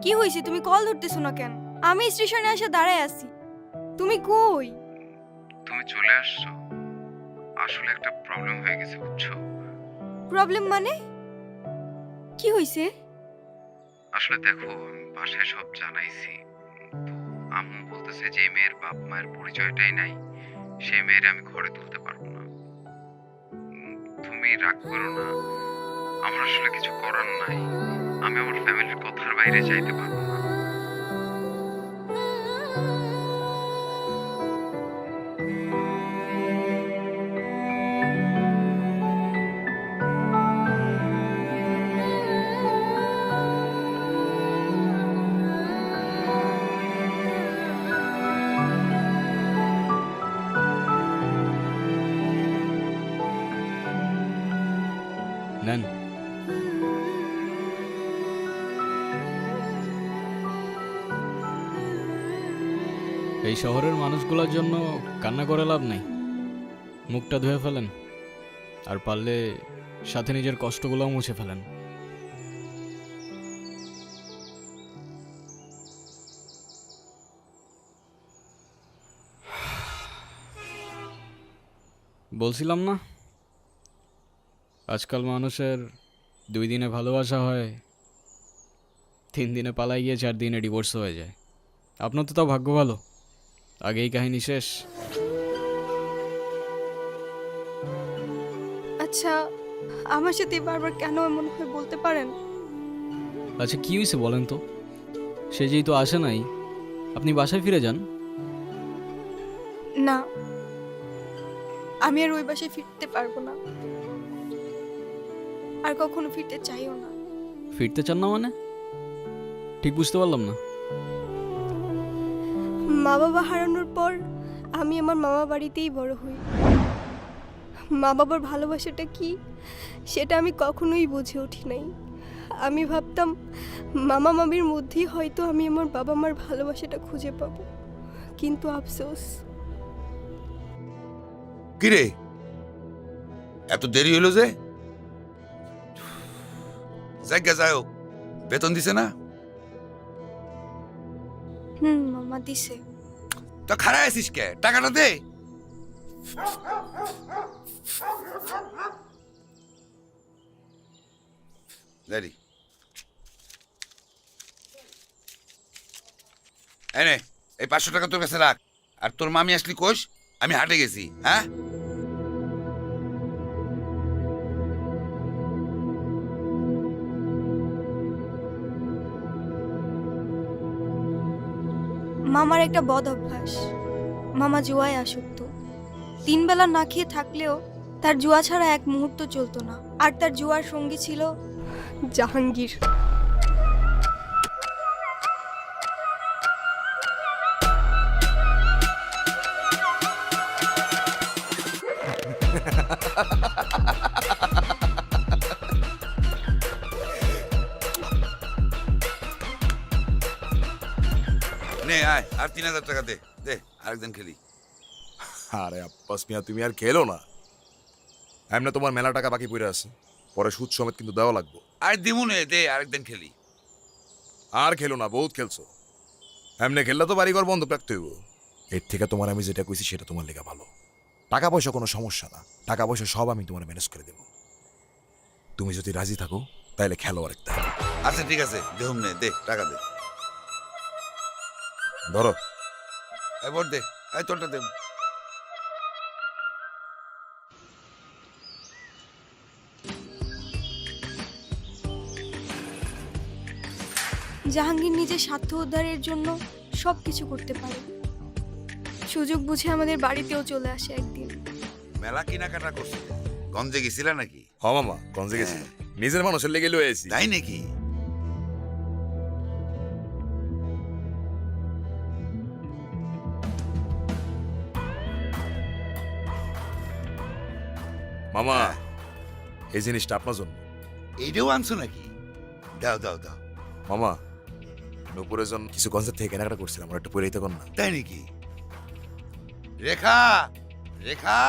কি হয়েছে? তুমি কল ধরতেছো না কেন? আমি স্টেশনে এসে দাঁড়ায় আছি। তুমি কই? তুমি চলে আসছো। আসলে একটা প্রবলেম হয়ে গেছে, বুঝছো? প্রবলেম মানে? কি হয়েছে? আসলে দেখো, আমি বাসায় সব জানাইছি। তো আম্মু বলতেছে যে এই মেয়ের বাপ মায়ের পরিচয়টাই নাই, সেই মেয়ের আমি ঘরে তুলতে পারবো না। তুমি রাগ করো না, আমার আসলে কিছু করার নাই। আমি আমার ফ্যামিলির কথার বাইরে যাইতে পারবো না। নেন। এই শহরের মানুষগুলোর জন্য কান্না করে লাভ নাই, মুখটা ধুয়ে ফেলেন, আর পারলে সাথে নিজের কষ্টগুলোও মুছে ফেলেন। বলছিলাম না, আজকাল মানুষের 2 দিনে ভালোবাসা হয়, 3 দিনে পালাই গিয়ে 4 দিনে ডিভোর্স হয়ে যায়। আপনার তো তাও ভাগ্য ভালো, আগেই কাহিনী শেষ। আচ্ছা, আমার সাথে বারবার কেন এমন হয় বলতে পারেন? আচ্ছা কি হয়েছে বলেন তো? সে যেহেতু আসে নাই, আপনি বাসায় ফিরে যান। না, আমি আর ওই বাসায় ফিরতে পারবো না, আর কখনো ফিরতে চাইও না। ফিরতে চান না মানে? ঠিক বুঝতে পারলাম না। মা বাবা হারানোর পর আমি আমার মামা বাড়িতেই বড় হই। মা বাবার ভালোবাসাটা কি সেটা আমি কখনোই বুঝে উঠি নাই। আমি ভাবতাম মামা মামির মধ্যেই হয়তো আমি আমার বাবা মার ভালোবাসাটা খুঁজে পাবো, কিন্তু আফসোস। কিরে, এত দেরি হলো যে? জায়গা যাও, বেতন দিছে না? মামা দিছে। তো খারাপ আছিস কে? টাকাটা দে। দেরি এনে এই 500 টাকা তোর কাছে রাখ। আর তোর মামি আসলি কোষ? আমি হাটে গেছি। হ্যাঁ, মামার একটা বদ অভ্যাস, মামা জুয়ায় আসক্ত। 3 বেলা না খেয়ে থাকলেও তার জুয়া ছাড়া এক মুহূর্ত চলতো না। আর তার জুয়ার সঙ্গী ছিল জাহাঙ্গীর। নে আয়, আর 3000 টাকা দে। দে, আরেকদিন খেলি। আরে আব্বাস মিয়া, তুমি আর খেলো না। এমনি তোমার মেলা টাকা বাকি পড়ে আছে, পরে সুদ সমেত কিন্তু দেওয়া লাগবে। আর দিমু নে, দে আরেকদিন খেলি। আর খেলো না, বহুত খেলছো। এমনি খেললে তো বাড়িঘর বন্ধ রাখতে হইব। এর থেকে তোমার আমি যেটা কইছি সেটা তোমার লেগে ভালো। টাকা পয়সা কোনো সমস্যা না, টাকা পয়সা সব আমি তোমার ম্যানেজ করে দেব। তুমি যদি রাজি থাকো তাহলে খেলো আরেকটা। আচ্ছা ঠিক আছে, দেহুম নে, দে টাকা দে। ধরো। এই ভোট দে, এই তোরটা দে। জাহাঙ্গীর নিজের স্বার্থ উদ্ধারের জন্য সব কিছু করতে পারে। সুযোগ বুঝে আমাদের বাড়িতেও চলে আসে একদিন। মেলা কেনাকাটা করছি, গঞ্জে গেছিলা নাকি? হ মামা, গঞ্জে গেছি, নিজের মানুষের লেগে লয়ে আছি। তাই নাকি? মামা, এই জিনিসটা আপনার জন্য। এইটাও আনছো নাকি? দাও দাও দাও। মামা, নুপুরের জন্য কিছু গঞ্জের থেকে কেনাকাটা করছিলাম, আমার একটু পরে দিতে পার না? তাই নাকি? রেখা, রেখা,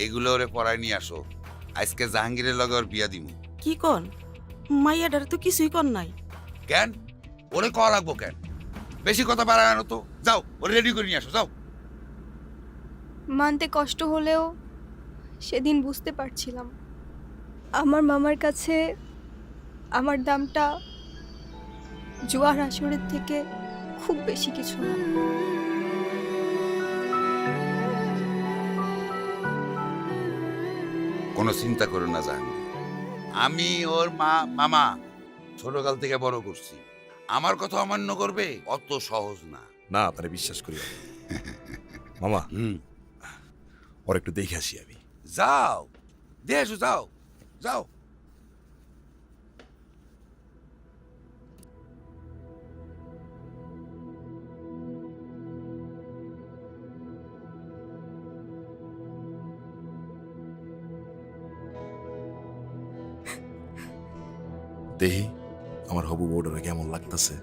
এগুলো ওরে পড়ায় নিয়ে আসো। আজকে জাহাঙ্গীরের লগে ওর বিয়া দিমু। কি কন? মাইয়াডার তো কিছুই কর নাই। কেন ওরে কল লাগবো কেন? বেশি কথা বাড়ানো তো। যাও ওরে রেডি করে নিয়ে আসো, যাও। মানতে কষ্ট হলেও সেদিন বুঝতে পারছিলাম আমার মামার কাছে আমার দামটা জুয়ার আসরের থেকে খুব বেশি কিছু না। কোনো চিন্তা করো না জান, আমি ওর মামা ছোটকাল থেকে বড় করছি। আমার কথা অমান্য করবে অত সহজ না। না আপনারে বিশ্বাস করি আমি। মামা ওর একটু দেখে আসি আমি। যাও দিয়ে এসো, যাও যাও। দেখি আমার হবু বউডারে কেমন লাগতেছে।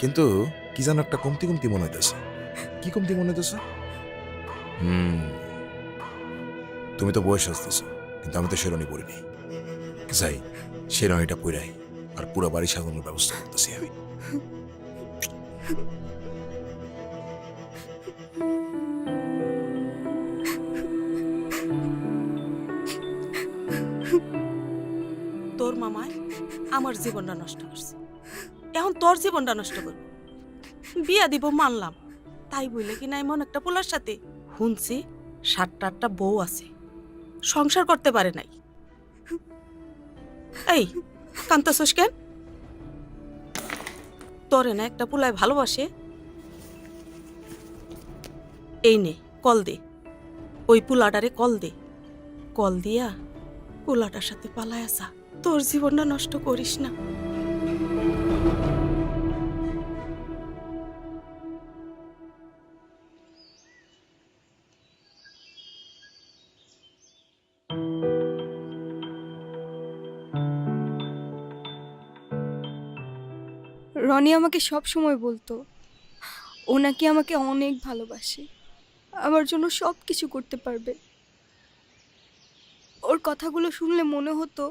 কিন্তু কি যেন একটা কমতি কমতি মনে হইতেছে। কি কমতি মনে হইতেছে? তুমি তো বয়স আসতেছ, কিন্তু আমি তো শেরনি পরিনি। যাই শেরনিটা পইরাই আর পুরো বাড়ি সাজানোর ব্যবস্থা করতেছি আমি। তোর মামায় আমার জীবনটা নষ্ট করছে, এখন তোর জীবনটা নষ্ট করব। বিয়া দিব মানলাম, তাই বইলে কি না এমন একটা পোলার সাথে শুনছি 7-8টা বউ আছে, সংসার করতে পারে নাই। এই কান্তাছস কেন? তোরে না একটা পোলায় ভালোবাসে? এই নে কল দে, ওই পোলাটারে কল দে। কল দিয়া পোলাটার সাথে পালায় আসা, তোর জীবনটা নষ্ট করিস না। রনি আমাকে সব সময় বলতো ও নাকি আমাকে অনেক ভালোবাসে, আমার জন্য সব কিছু করতে পারবে। ওর কথাগুলো শুনলে মনে হতো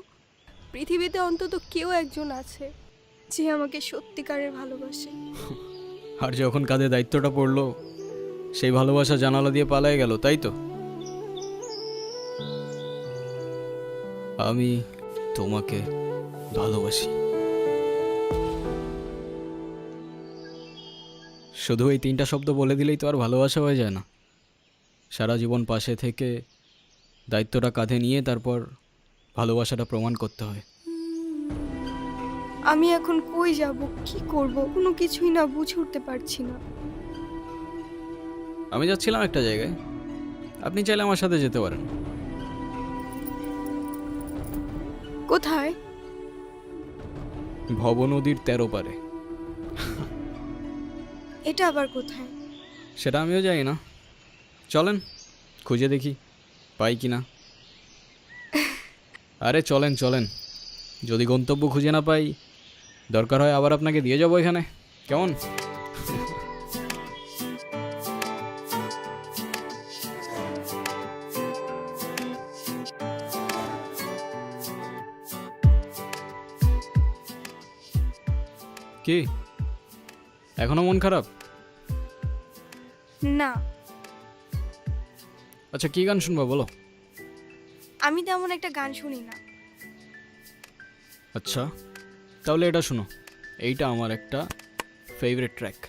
পৃথিবীতে অন্তত কেউ একজন আছে যে আমাকে সত্যিকারের ভালোবাসে। আর যখন কাঁধে দায়িত্বটা পড়লো, সেই ভালোবাসা জানালা দিয়ে পালায় গেল, তাই তো? আমি তোমাকে ভালোবাসি। শুধু এই 3টা শব্দ বলে দিলেই তো আর ভালোবাসা হয়ে যায় না। সারা জীবন পাশে থেকে দায়িত্বটা কাঁধে নিয়ে তারপর ভালোবাসাটা প্রমাণ করতে হয়। আমি এখন কই যাব, কি করব, কোনো কিছুই না বুঝে উঠতে পারছি না। আমি যাচ্ছিলাম একটা জায়গায়, আপনি চাইলে আমার সাথে যেতে পারেন। কোথায়? ভব নদীর 13 পারে। এটা আবার কোথায়? সেটা আমিও জানি না, চলেন খুঁজে দেখি পাই কি না। আরে চলেন চলেন, যদি গন্তব্য খুঁজে না পাই দরকার হয় আবার আপনাকে দিয়ে যাবো এখানে, কেমন? কি এখনো মন খারাপ? না, আচ্ছা কি গান শুনবা বলো? আমি তেমন একটা গান শুনি না। আচ্ছা তাহলে এটা শোনো, এইটা আমার একটা ফেভারিট ট্র্যাক।